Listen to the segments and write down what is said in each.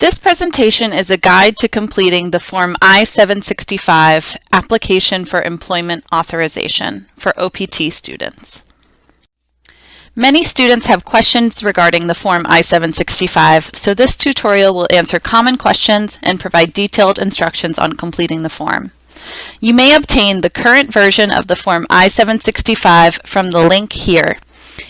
This presentation is a guide to completing the Form I-765 Application for Employment Authorization for OPT students. Many students have questions regarding the Form I-765, so this tutorial will answer common questions and provide detailed instructions on completing the form. You may obtain the current version of the Form I-765 from the link here.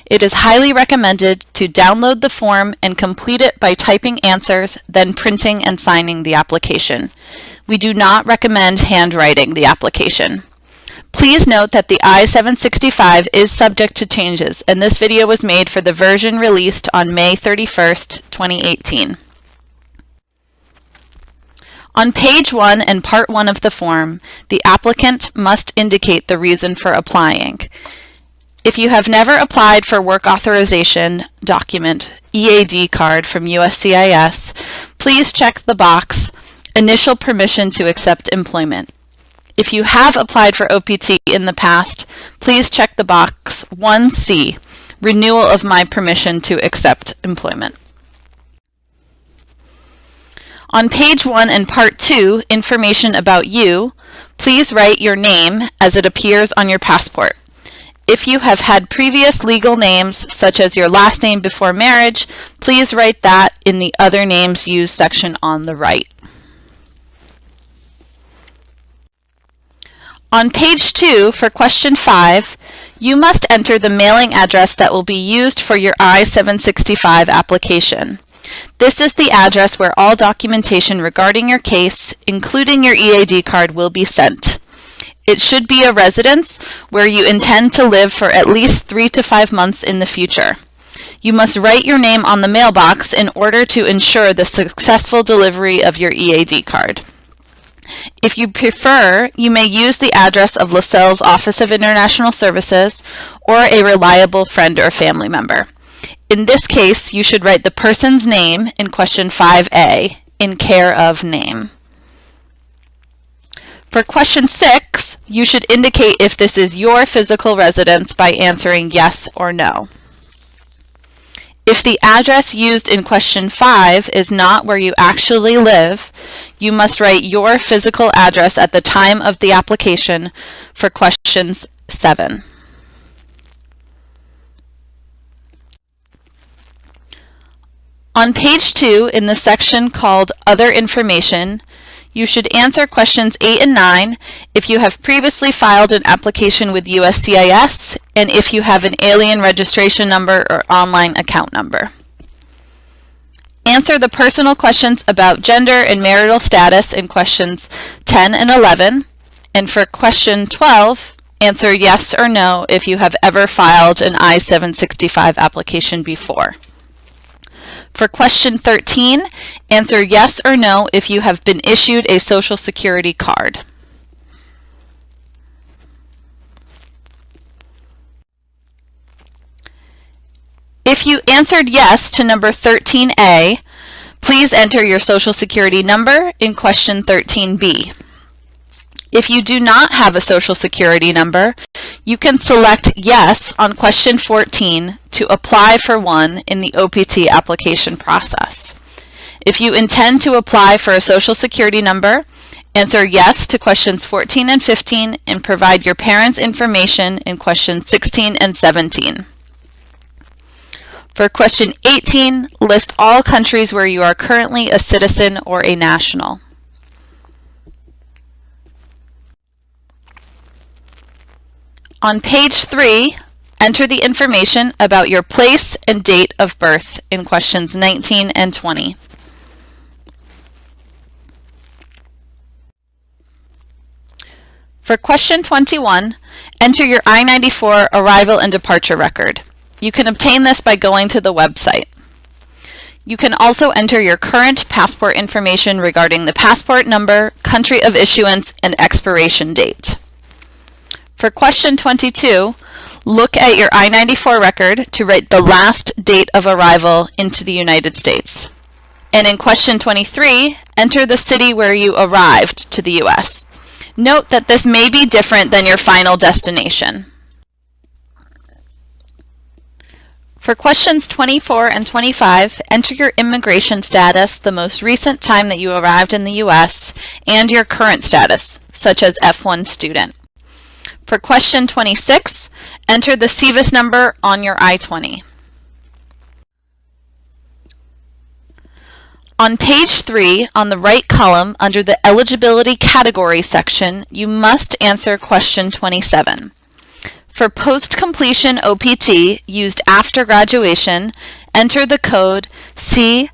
It is highly recommended to download the form and complete it by typing answers, then printing and signing the application. We do not recommend handwriting the application. Please note that the I-765 is subject to changes, and this video was made for the version released on May 31st, 2018. On page 1 and part 1 of the form, the applicant must indicate the reason for applying. If you have never applied for work authorization document, EAD card from USCIS, please check the box, Initial Permission to Accept Employment. If you have applied for OPT in the past, please check the box 1C, Renewal of my permission to accept employment. On page 1 and part 2, Information about you, please write your name as it appears on your passport. If you have had previous legal names, such as your last name before marriage, please write that in the Other Names Used section on the right. On page 2, for question 5, you must enter the mailing address that will be used for your I-765 application. This is the address where all documentation regarding your case, including your EAD card, will be sent. It should be a residence where you intend to live for at least 3 to 5 months in the future. You must write your name on the mailbox in order to ensure the successful delivery of your EAD card. If you prefer, you may use the address of LaSalle's Office of International Services or a reliable friend or family member. In this case, you should write the person's name in question 5A in care of name. For question 6, you should indicate if this is your physical residence by answering yes or no. If the address used in question 5 is not where you actually live, you must write your physical address at the time of the application for questions 7. On page 2, in the section called Other Information, you should answer questions 8 and 9 if you have previously filed an application with USCIS and if you have an alien registration number or online account number. Answer the personal questions about gender and marital status in questions 10 and 11, and for question 12, answer yes or no if you have ever filed an I-765 application before. For question 13, answer yes or no if you have been issued a Social Security card. If you answered yes to number 13A, please enter your Social Security number in question 13B. If you do not have a Social Security number, you can select yes on question 14 to apply for one in the OPT application process. If you intend to apply for a Social Security number, answer yes to questions 14 and 15 and provide your parents' information in questions 16 and 17. For question 18, list all countries where you are currently a citizen or a national. On page 3, enter the information about your place and date of birth in questions 19 and 20. For question 21, enter your I-94 arrival and departure record. You can obtain this by going to the website. You can also enter your current passport information regarding the passport number, country of issuance, and expiration date. For question 22, look at your I-94 record to write the last date of arrival into the United States. And in question 23, enter the city where you arrived to the U.S. Note that this may be different than your final destination. For questions 24 and 25, enter your immigration status, the most recent time that you arrived in the U.S., and your current status, such as F1 student. For question 26, enter the SEVIS number on your I-20. On page 3, on the right column, under the Eligibility Category section, you must answer question 27. For post-completion OPT used after graduation, enter the code C3B.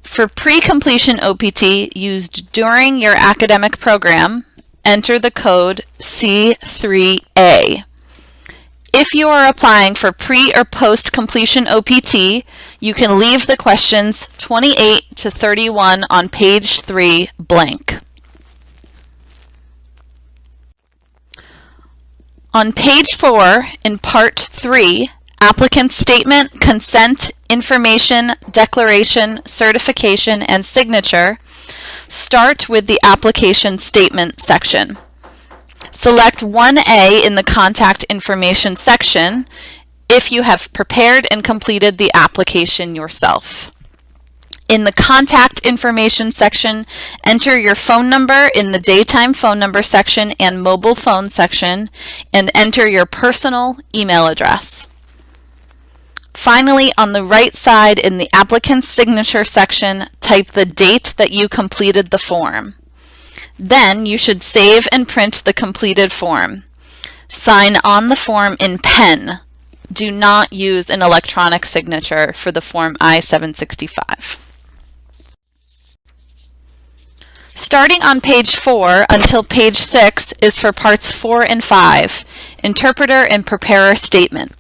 For pre-completion OPT used during your academic program, enter the code C3A. If you are applying for pre or post-completion OPT, you can leave the questions 28 to 31 on page 3 blank. On page 4, in part 3, applicant statement, consent, information, declaration, certification, and signature, start with the application statement section. Select 1A in the contact information section if you have prepared and completed the application yourself. In the contact information section, enter your phone number in the daytime phone number section and mobile phone section, and enter your personal email address. Finally, on the right side in the applicant's signature section, type the date that you completed the form. Then you should save and print the completed form. Sign on the form in pen. Do not use an electronic signature for the form I-765. Starting on page 4 until page 6 is for parts 4 and 5, interpreter and preparer statement.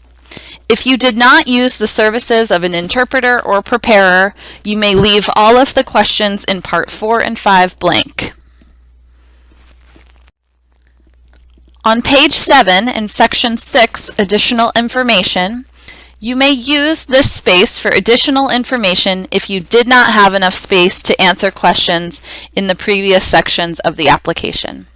If you did not use the services of an interpreter or preparer, you may leave all of the questions in part 4 and 5 blank. On page 7 in section 6, additional information, you may use this space for additional information if you did not have enough space to answer questions in the previous sections of the application.